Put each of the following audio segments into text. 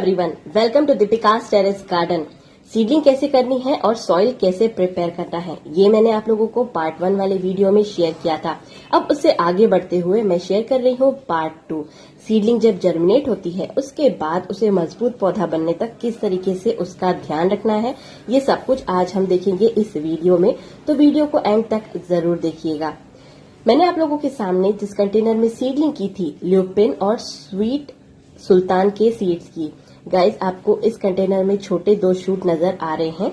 Everyone, welcome to Deepika's terrace garden. Seedling कैसे करनी है और सॉइल कैसे प्रिपेयर करना है, ये मैंने आप लोगों को पार्ट 1 वाले वीडियो में शेयर किया था। अब उससे आगे बढ़ते हुए मैं शेयर कर रही हूँ पार्ट 2। सीडलिंग जब जर्मिनेट होती है उसके बाद उसे मजबूत पौधा बनने तक किस तरीके से उसका ध्यान रखना है, ये सब कुछ आज हम देखेंगे इस वीडियो में, तो वीडियो को एंड तक जरूर देखिएगा। मैंने आप लोगों के सामने जिस कंटेनर में सीडलिंग की थी, ल्यूपिन और स्वीट सुल्तान के सीड्स की। गाइस, आपको इस कंटेनर में छोटे 2 शूट नजर आ रहे हैं।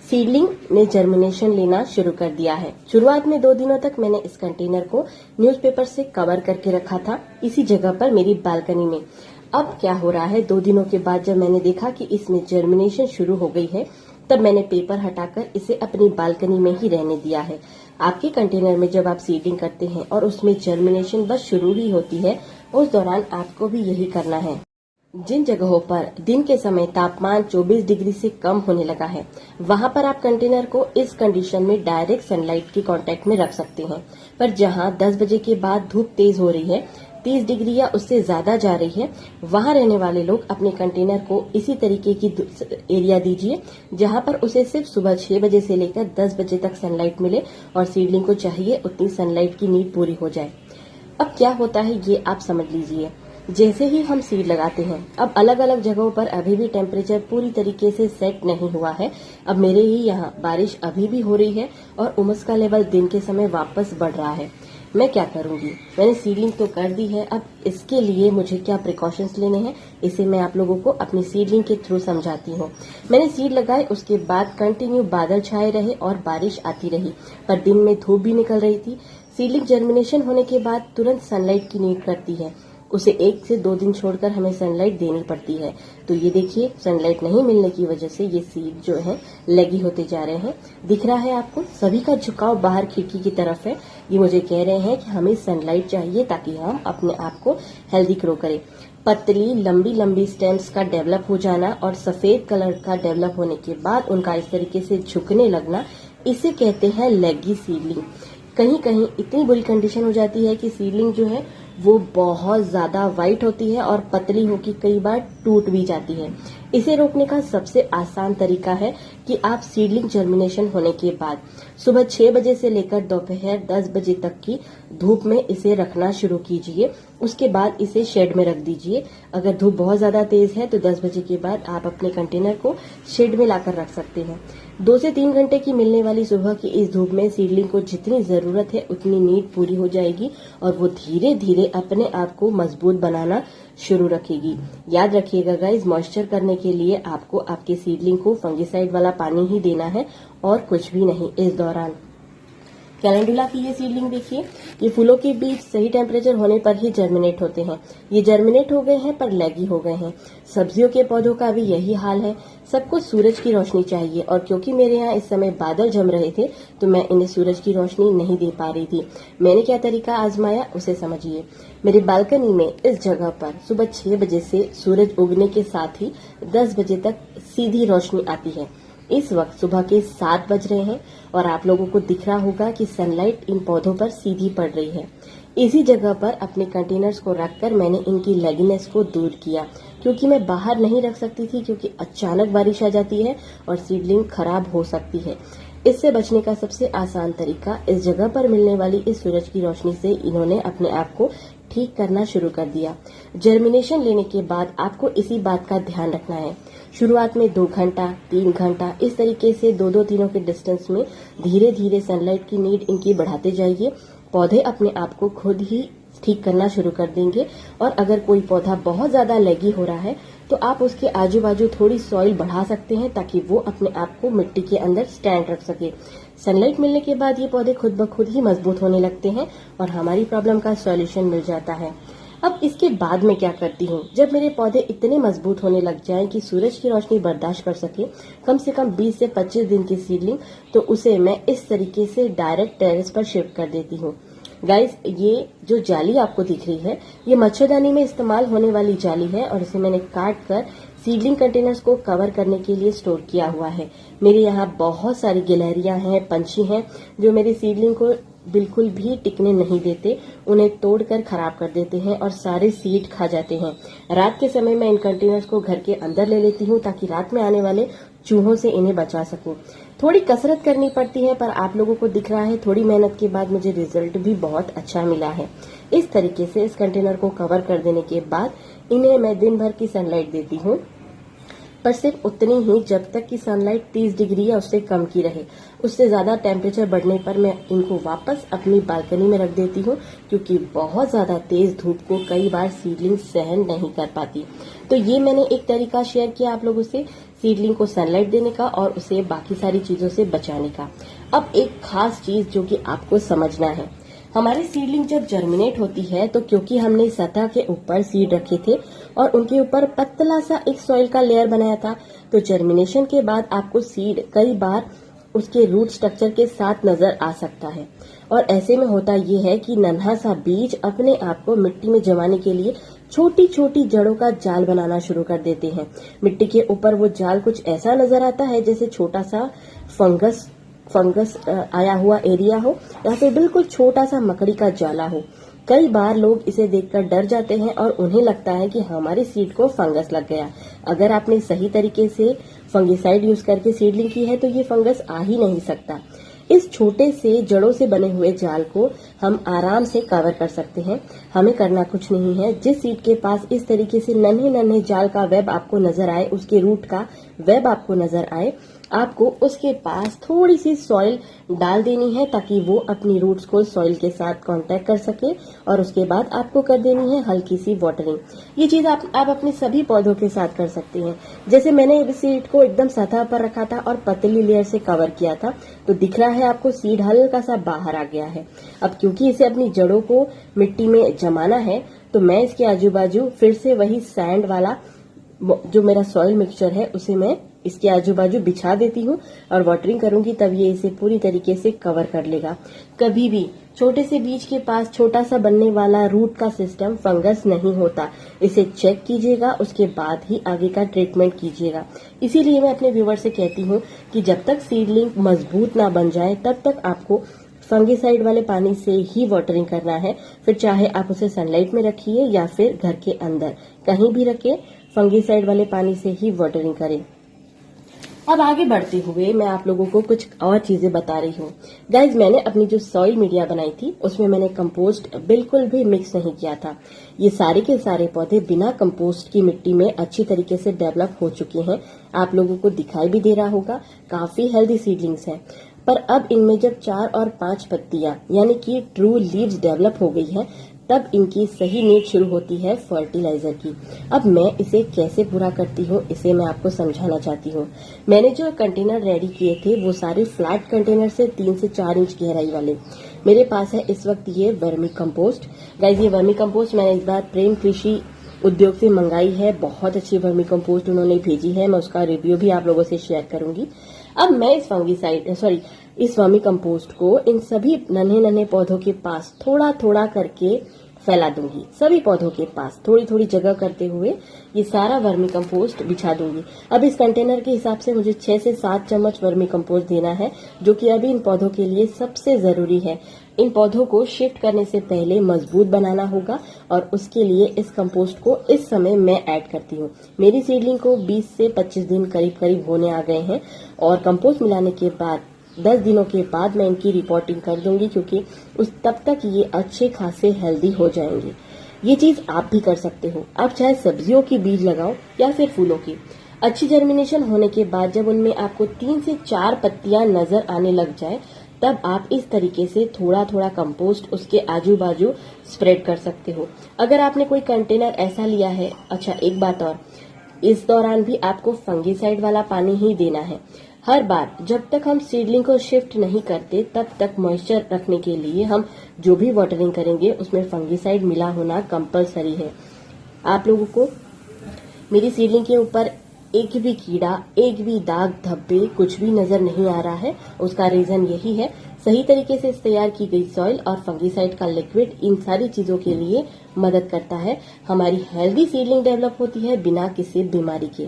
सीडलिंग ने जर्मिनेशन लेना शुरू कर दिया है। शुरुआत में 2 दिनों तक मैंने इस कंटेनर को न्यूज़पेपर से कवर करके रखा था, इसी जगह पर मेरी बालकनी में। अब क्या हो रहा है, 2 दिनों के बाद जब मैंने देखा कि इसमें जर्मिनेशन शुरू हो गई है, तब मैंने पेपर हटाकर इसे अपनी बालकनी में ही रहने दिया है। आपके कंटेनर में जब आप सीडिंग करते हैं और उसमें जर्मिनेशन बस शुरू ही होती है, उस दौरान आपको भी यही करना है। जिन जगहों पर दिन के समय तापमान 24 डिग्री से कम होने लगा है, वहां पर आप कंटेनर को इस कंडीशन में डायरेक्ट सनलाइट के कांटेक्ट में रख सकते हैं। पर जहां 10 बजे के बाद धूप तेज हो रही है, 30 डिग्री या उससे ज्यादा जा रही है, वहां रहने वाले लोग अपने कंटेनर को इसी तरीके की एरिया दीजिए जहां पर उसे सिर्फ सुबह 6 बजे से लेकर 10 बजे तक सनलाइट मिले और सीडलिंग को चाहिए उतनी सनलाइट की नीड पूरी हो जाए। अब क्या होता है ये आप समझ लीजिए। जैसे ही हम सीड लगाते हैं, अब अलग अलग जगहों पर अभी भी टेम्परेचर पूरी तरीके से सेट नहीं हुआ है। अब मेरे ही यहाँ बारिश अभी भी हो रही है और उमस का लेवल दिन के समय वापस बढ़ रहा है। मैं क्या करूंगी? मैंने सीडलिंग तो कर दी है, अब इसके लिए मुझे क्या प्रिकॉशंस लेने हैं, इसे मैं आप लोगों को अपनी सीडलिंग के थ्रू समझाती हूँ। मैंने सीड लगाए, उसके बाद कंटिन्यू बादल छाए रहे और बारिश आती रही, पर दिन में धूप भी निकल रही थी। सीडलिंग जर्मिनेशन होने के बाद तुरंत सनलाइट की नीड करती है, उसे 1 से 2 दिन छोड़कर हमें सनलाइट देनी पड़ती है। तो ये देखिए, सनलाइट नहीं मिलने की वजह से ये सीड जो है लगी होते जा रहे हैं। दिख रहा है आपको, सभी का झुकाव बाहर खिड़की की तरफ है। ये मुझे कह रहे हैं कि हमें सनलाइट चाहिए ताकि हम अपने आप को हेल्दी ग्रो करें। पतली लंबी लंबी स्टेम्स का डेवलप हो जाना और सफेद कलर का डेवलप होने के बाद उनका इस तरीके से झुकने लगना, इसे कहते हैं लेगी सीडलिंग। कहीं कहीं इतनी बुरी कंडीशन हो जाती है कि सीडलिंग जो है वो बहुत ज्यादा वाइट होती है और पतली होकर कई बार टूट भी जाती है। इसे रोकने का सबसे आसान तरीका है कि आप सीडलिंग जर्मिनेशन होने के बाद सुबह 6 बजे से लेकर दोपहर 10 बजे तक की धूप में इसे रखना शुरू कीजिए। उसके बाद इसे शेड में रख दीजिए। अगर धूप बहुत ज्यादा तेज है तो 10 बजे के बाद आप अपने कंटेनर को शेड में लाकर रख सकते हैं। 2 से 3 घंटे की मिलने वाली सुबह की इस धूप में सीडलिंग को जितनी जरूरत है उतनी नीड पूरी हो जाएगी और वो धीरे धीरे अपने आप को मजबूत बनाना शुरू रखेगी। याद रखिएगा गाइस, मॉइस्चर करने के लिए आपको आपके सीडलिंग को फंगिसाइड वाला पानी ही देना है और कुछ भी नहीं। इस दौरान कैलेंडुला की ये सीडलिंग देखिए, ये फूलों के बीज सही टेम्परेचर होने पर ही जर्मिनेट होते हैं। ये जर्मिनेट हो गए हैं पर लैगी हो गए हैं। सब्जियों के पौधों का भी यही हाल है। सबको सूरज की रोशनी चाहिए और क्योंकि मेरे यहाँ इस समय बादल जम रहे थे तो मैं इन्हें सूरज की रोशनी नहीं दे पा रही थी। मैंने क्या तरीका आजमाया उसे समझिए। मेरी बालकनी में इस जगह पर सुबह 6 बजे से सूरज उगने के साथ ही 10 बजे तक सीधी रोशनी आती है। इस वक्त सुबह के 7 बज रहे हैं और आप लोगों को दिख रहा होगा कि सनलाइट इन पौधों पर सीधी पड़ रही है। इसी जगह पर अपने कंटेनर्स को रखकर मैंने इनकी लेगीनेस को दूर किया, क्योंकि मैं बाहर नहीं रख सकती थी, क्योंकि अचानक बारिश आ जाती है और सीडलिंग खराब हो सकती है। इससे बचने का सबसे आसान तरीका, इस जगह पर मिलने वाली इस सूरज की रोशनी से इन्होंने अपने आप को ठीक करना शुरू कर दिया। जर्मिनेशन लेने के बाद आपको इसी बात का ध्यान रखना है। शुरुआत में 2 घंटा 3 घंटा इस तरीके से 2-2 दिनों के डिस्टेंस में धीरे धीरे सनलाइट की नीड इनकी बढ़ाते जाइए। पौधे अपने आप को खुद ही ठीक करना शुरू कर देंगे। और अगर कोई पौधा बहुत ज्यादा लेगी हो रहा है तो आप उसके आजू बाजू थोड़ी सॉइल बढ़ा सकते हैं ताकि वो अपने आप को मिट्टी के अंदर स्टैंड रख सके। सनलाइट मिलने के बाद ये पौधे खुद ब खुद ही मजबूत होने लगते हैं और हमारी प्रॉब्लम का सॉल्यूशन मिल जाता है। अब इसके बाद मैं क्या करती हूँ, जब मेरे पौधे इतने मजबूत होने लग जाएं कि सूरज की रोशनी बर्दाश्त कर सके, कम से कम 20 से 25 दिन की सीडलिंग, तो उसे मैं इस तरीके से डायरेक्ट टेरेस पर शिफ्ट कर देती हूँ। गाइस, ये जो जाली आपको दिख रही है, ये मच्छरदानी में इस्तेमाल होने वाली जाली है और इसे मैंने काट कर सीडलिंग कंटेनर्स को कवर करने के लिए स्टोर किया हुआ है। मेरे यहाँ बहुत सारी गिलहरियां हैं, पंछी हैं जो मेरी सीडलिंग को बिल्कुल भी टिकने नहीं देते, उन्हें तोड़कर खराब कर देते हैं और सारे सीड खा जाते हैं। रात के समय मैं इन कंटेनर्स को घर के अंदर ले लेती हूँ ताकि रात में आने वाले चूहों से इन्हें बचा सकूं। थोड़ी कसरत करनी पड़ती है, पर आप लोगों को दिख रहा है थोड़ी मेहनत के बाद मुझे रिजल्ट भी बहुत अच्छा मिला है। इस तरीके से इस कंटेनर को कवर कर देने के बाद इन्हें मैं दिन भर की सनलाइट देती हूँ, पर सिर्फ उतनी ही जब तक कि सनलाइट 30 डिग्री या उससे कम की रहे। उससे ज्यादा टेम्परेचर बढ़ने पर मैं इनको वापस अपनी बालकनी में रख देती हूँ, क्योंकि बहुत ज्यादा तेज धूप को कई बार सीडलिंग सहन नहीं कर पाती। तो ये मैंने एक तरीका शेयर किया आप लोगों से सीडलिंग को सनलाइट देने का और उसे बाकी सारी चीजों से बचाने का। अब एक खास चीज जो कि आपको समझना है, हमारी सीडलिंग जब जर्मिनेट होती है तो क्योंकि हमने सतह के ऊपर सीड रखे थे और उनके ऊपर पतला सा एक सॉइल का लेयर बनाया था, तो जर्मिनेशन के बाद आपको सीड कई बार उसके रूट स्ट्रक्चर के साथ नजर आ सकता है। और ऐसे में होता ये है कि नन्हा सा बीज अपने आप को मिट्टी में जमाने के लिए छोटी छोटी जड़ों का जाल बनाना शुरू कर देते हैं। मिट्टी के ऊपर वो जाल कुछ ऐसा नजर आता है जैसे छोटा सा फंगस आया हुआ एरिया हो या फिर बिल्कुल छोटा सा मकड़ी का जाला हो। कई बार लोग इसे देखकर डर जाते हैं और उन्हें लगता है कि हमारी सीड को फंगस लग गया। अगर आपने सही तरीके से फंगिसाइड यूज करके सीडलिंग की है तो ये फंगस आ ही नहीं सकता। इस छोटे से जड़ों से बने हुए जाल को हम आराम से कवर कर सकते हैं। हमें करना कुछ नहीं है, जिस सीड के पास इस तरीके से नन्हे नन्हे जाल का वेब आपको नजर आए, उसके रूट का वेब आपको नजर आए, आपको उसके पास थोड़ी सी सॉइल डाल देनी है ताकि वो अपनी रूट्स को सॉइल के साथ कांटेक्ट कर सके। और उसके बाद आपको कर देनी है हल्की सी वाटरिंग। ये चीज आप अपने सभी पौधों के साथ कर सकते हैं। जैसे मैंने इस सीड को एकदम सतह पर रखा था और पतली लेयर से कवर किया था, तो दिख रहा है आपको सीड हल्का सा बाहर आ गया है। अब क्योंकि इसे अपनी जड़ों को मिट्टी में जमाना है, तो मैं इसके आजू बाजू फिर से वही सैंड वाला जो मेरा सॉइल मिक्सचर है उसे मैं इसके आजू बाजू बिछा देती हूँ और वाटरिंग करूंगी, तब ये इसे पूरी तरीके से कवर कर लेगा। कभी भी छोटे से बीज के पास छोटा सा बनने वाला रूट का सिस्टम फंगस नहीं होता। इसे चेक कीजिएगा, उसके बाद ही आगे का ट्रीटमेंट कीजिएगा। इसीलिए मैं अपने व्यूअर से कहती हूँ कि जब तक सीडलिंग मजबूत ना बन जाए तब तक आपको फंगिसाइड वाले पानी से ही वाटरिंग करना है। फिर चाहे आप उसे सनलाइट में रखिए या फिर घर के अंदर कहीं भी रखें, फंगिसाइड वाले पानी से ही वाटरिंग करें। अब आगे बढ़ते हुए मैं आप लोगों को कुछ और चीजें बता रही हूँ। गाइज, मैंने अपनी जो सॉइल मीडिया बनाई थी उसमें मैंने कंपोस्ट बिल्कुल भी मिक्स नहीं किया था। ये सारे के सारे पौधे बिना कंपोस्ट की मिट्टी में अच्छी तरीके से डेवलप हो चुके हैं। आप लोगों को दिखाई भी दे रहा होगा, काफी हेल्दी सीडलिंग्स हैं। पर अब इनमें जब 4 और 5 पत्तियां यानी कि ट्रू लीव्स डेवलप हो गई है, तब इनकी सही नीड शुरू होती है फर्टिलाइजर की। अब मैं इसे कैसे पूरा करती हूँ इसे मैं आपको समझाना चाहती हूँ। मैंने जो कंटेनर रेडी किए थे वो सारे फ्लैट कंटेनर से 3 से 4 इंच गहराई वाले मेरे पास है इस वक्त ये वर्मी कंपोस्ट। गाइज, ये वर्मी कंपोस्ट मैंने इस बार प्रेम कृषि उद्योग से मंगाई है। बहुत अच्छी वर्मी कंपोस्ट उन्होंने भेजी है, मैं उसका रिव्यू भी आप लोगों से शेयर करूंगी। अब मैं इस वर्मी कंपोस्ट को इन सभी नन्हे नन्हे पौधों के पास थोड़ा थोड़ा करके फैला दूंगी। सभी पौधों के पास थोड़ी थोड़ी जगह करते हुए ये सारा वर्मी कंपोस्ट बिछा दूंगी। अब इस कंटेनर के हिसाब से मुझे 6 से 7 चम्मच वर्मी कंपोस्ट देना है, जो कि अभी इन पौधों के लिए सबसे जरूरी है। इन पौधों को शिफ्ट करने से पहले मजबूत बनाना होगा और उसके लिए इस कंपोस्ट को इस समय मैं ऐड करती हूँ। मेरी सीडलिंग को 20 से 25 दिन करीब होने आ गए हैं और कंपोस्ट मिलाने के बाद 10 दिनों के बाद मैं इनकी रिपोर्टिंग कर दूंगी, क्योंकि तब तक ये अच्छे खासे हेल्दी हो जाएंगे। ये चीज आप भी कर सकते हो। आप चाहे सब्जियों की बीज लगाओ या फिर फूलों की। अच्छी जर्मिनेशन होने के बाद जब उनमें आपको 3 से 4 पत्तियां नजर आने लग जाए, तब आप इस तरीके से थोड़ा थोड़ा कंपोस्ट उसके आजू बाजू स्प्रेड कर सकते हो। अगर आपने कोई कंटेनर ऐसा लिया है, अच्छा एक बात और, इस दौरान भी आपको फंगिसाइड वाला पानी ही देना है। हर बार जब तक हम सीडलिंग को शिफ्ट नहीं करते तब तक मॉइस्चर रखने के लिए हम जो भी वाटरिंग करेंगे उसमें फंगिसाइड मिला होना कंपलसरी है। आप लोगों को मेरी सीडलिंग के ऊपर एक भी कीड़ा, एक भी दाग धब्बे कुछ भी नजर नहीं आ रहा है। उसका रीजन यही है, सही तरीके से तैयार की गई सॉइल और फंगिसाइड का लिक्विड इन सारी चीजों के लिए मदद करता है। हमारी हेल्दी सीडलिंग डेवलप होती है बिना किसी बीमारी के।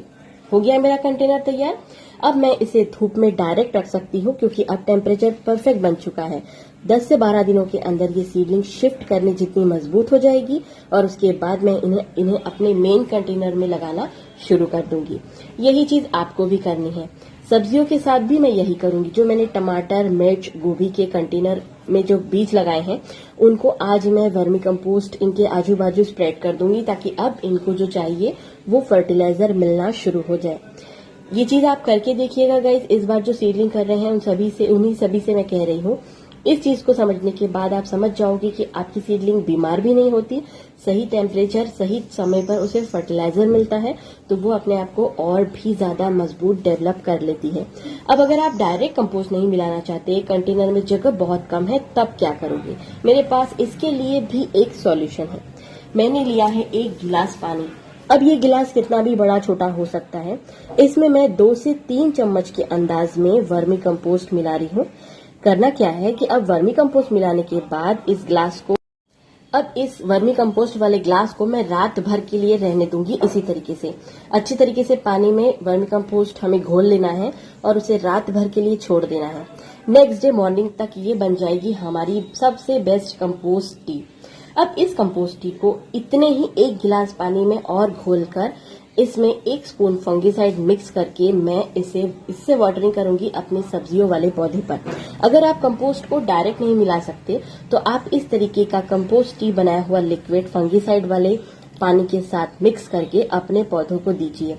हो गया मेरा कंटेनर तैयार। अब मैं इसे धूप में डायरेक्ट रख सकती हूँ, क्योंकि अब टेम्परेचर परफेक्ट बन चुका है। 10 से 12 दिनों के अंदर ये सीडलिंग शिफ्ट करने जितनी मजबूत हो जाएगी और उसके बाद मैं इन्हें अपने मेन कंटेनर में लगाना शुरू कर दूंगी। यही चीज आपको भी करनी है। सब्जियों के साथ भी मैं यही करूंगी। जो मैंने टमाटर, मिर्च, गोभी के कंटेनर में जो बीज लगाए हैं उनको आज मैं वर्मी कंपोस्ट इनके आजू बाजू स्प्रेड कर दूंगी, ताकि अब इनको जो चाहिए वो फर्टिलाइजर मिलना शुरू हो जाए। ये चीज आप करके देखिएगा गाइस। इस बार जो सीडलिंग कर रहे हैं उन्हीं सभी से मैं कह रही हूँ। इस चीज को समझने के बाद आप समझ जाओगे कि आपकी सीडलिंग बीमार भी नहीं होती। सही टेम्परेचर, सही समय पर उसे फर्टिलाइजर मिलता है तो वो अपने आप को और भी ज्यादा मजबूत डेवलप कर लेती है। अब अगर आप डायरेक्ट कंपोस्ट नहीं मिलाना चाहते, कंटेनर में जगह बहुत कम है, तब क्या करोगे? मेरे पास इसके लिए भी एक सॉल्यूशन है। मैंने लिया है 1 गिलास पानी। अब ये गिलास कितना भी बड़ा छोटा हो सकता है। इसमें मैं 2 से 3 चम्मच के अंदाज में वर्मी कंपोस्ट मिला रही हूँ। करना क्या है कि अब वर्मी कंपोस्ट मिलाने के बाद इस वर्मी कंपोस्ट वाले ग्लास को मैं रात भर के लिए रहने दूंगी। इसी तरीके से अच्छी तरीके से पानी में वर्मी कंपोस्ट हमें घोल लेना है और उसे रात भर के लिए छोड़ देना है। नेक्स्ट डे मॉर्निंग तक ये बन जाएगी हमारी सबसे बेस्ट कंपोस्ट टी। अब इस कंपोस्ट टी को इतने ही 1 गिलास पानी में और घोलकर इसमें 1 स्पून फंगीसाइड मिक्स करके मैं इससे वाटरिंग करूंगी अपने सब्जियों वाले पौधे पर। अगर आप कंपोस्ट को डायरेक्ट नहीं मिला सकते तो आप इस तरीके का कंपोस्ट टी बनाया हुआ लिक्विड फंगीसाइड वाले पानी के साथ मिक्स करके अपने पौधों को दीजिए।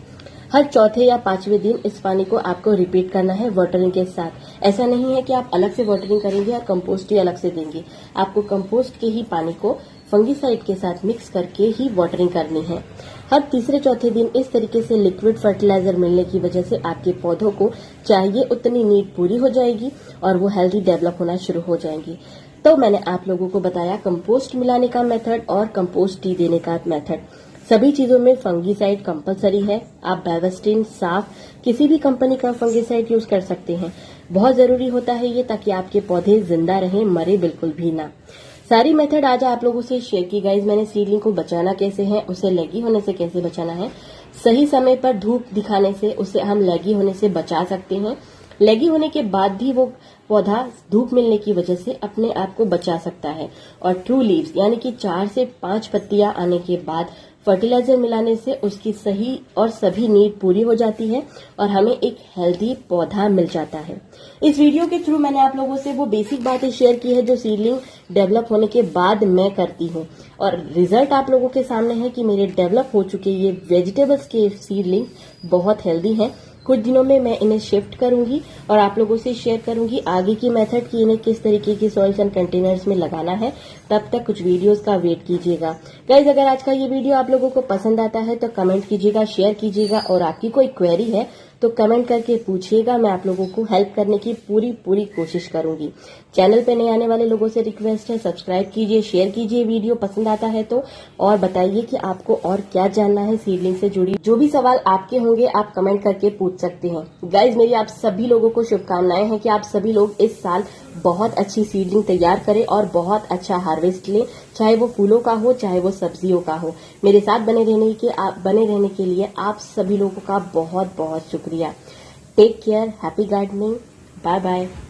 हर चौथे या 5वें दिन इस पानी को आपको रिपीट करना है वाटरिंग के साथ। ऐसा नहीं है कि आप अलग से वाटरिंग करेंगे और कंपोस्ट ही अलग से देंगे। आपको कंपोस्ट के ही पानी को फंगीसाइड के साथ मिक्स करके ही वाटरिंग करनी है। हर तीसरे चौथे दिन इस तरीके से लिक्विड फर्टिलाइजर मिलने की वजह से आपके पौधों को चाहिए उतनी नीड पूरी हो जाएगी और वो हेल्दी डेवलप होना शुरू हो जाएंगी। तो मैंने आप लोगों को बताया कंपोस्ट मिलाने का मेथड और कंपोस्ट टी देने का मेथड। सभी चीजों में फंगीसाइड कंपलसरी है। आप बेविस्टिन, साफ किसी भी कंपनी का फंगीसाइड यूज कर सकते हैं। बहुत जरूरी होता है ये, ताकि आपके पौधे जिंदा रहें, मरे बिल्कुल भी ना। सारी मेथड आज आप लोगों से शेयर की गाइज मैंने। सीडलिंग को बचाना कैसे है, उसे लैगी होने से कैसे बचाना है, सही समय पर धूप दिखाने से उसे हम लैगी होने से बचा सकते हैं। लैगी होने के बाद भी वो पौधा धूप मिलने की वजह से अपने आप को बचा सकता है। और ट्रू लीव्स यानी कि 4 से 5 पत्तियां आने के बाद फर्टिलाइजर मिलाने से उसकी सही और सभी नीड पूरी हो जाती है और हमें एक हेल्दी पौधा मिल जाता है। इस वीडियो के थ्रू मैंने आप लोगों से वो बेसिक बातें शेयर की है जो सीडलिंग डेवलप होने के बाद मैं करती हूँ, और रिजल्ट आप लोगों के सामने है कि मेरे डेवलप हो चुके ये वेजिटेबल्स के सीडलिंग बहुत हेल्दी हैं। कुछ दिनों में मैं इन्हें शिफ्ट करूंगी और आप लोगों से शेयर करूंगी आगे की मेथड कि इन्हें किस तरीके की सॉइल्स एंड कंटेनर्स में लगाना है। तब तक कुछ वीडियोस का वेट कीजिएगा। गाइज अगर आज का ये वीडियो आप लोगों को पसंद आता है तो कमेंट कीजिएगा, शेयर कीजिएगा, और आपकी कोई क्वेरी है तो कमेंट करके पूछिएगा। मैं आप लोगों को हेल्प करने की पूरी कोशिश करूंगी। चैनल पे नए आने वाले लोगों से रिक्वेस्ट है, सब्सक्राइब कीजिए, शेयर कीजिए वीडियो पसंद आता है तो, और बताइए कि आपको और क्या जानना है सीडलिंग से जुड़ी। जो भी सवाल आपके होंगे आप कमेंट करके पूछ सकते हैं। गाइज मेरी आप सभी लोगों को शुभकामनाएं हैं कि आप सभी लोग इस साल बहुत अच्छी सीडलिंग तैयार करें और बहुत अच्छा हार्वेस्ट लें, चाहे वो फूलों का हो चाहे वो सब्जियों का हो। मेरे साथ बने रहने के लिए आप सभी लोगों का बहुत शुक्रिया। Take care, happy gardening, bye bye.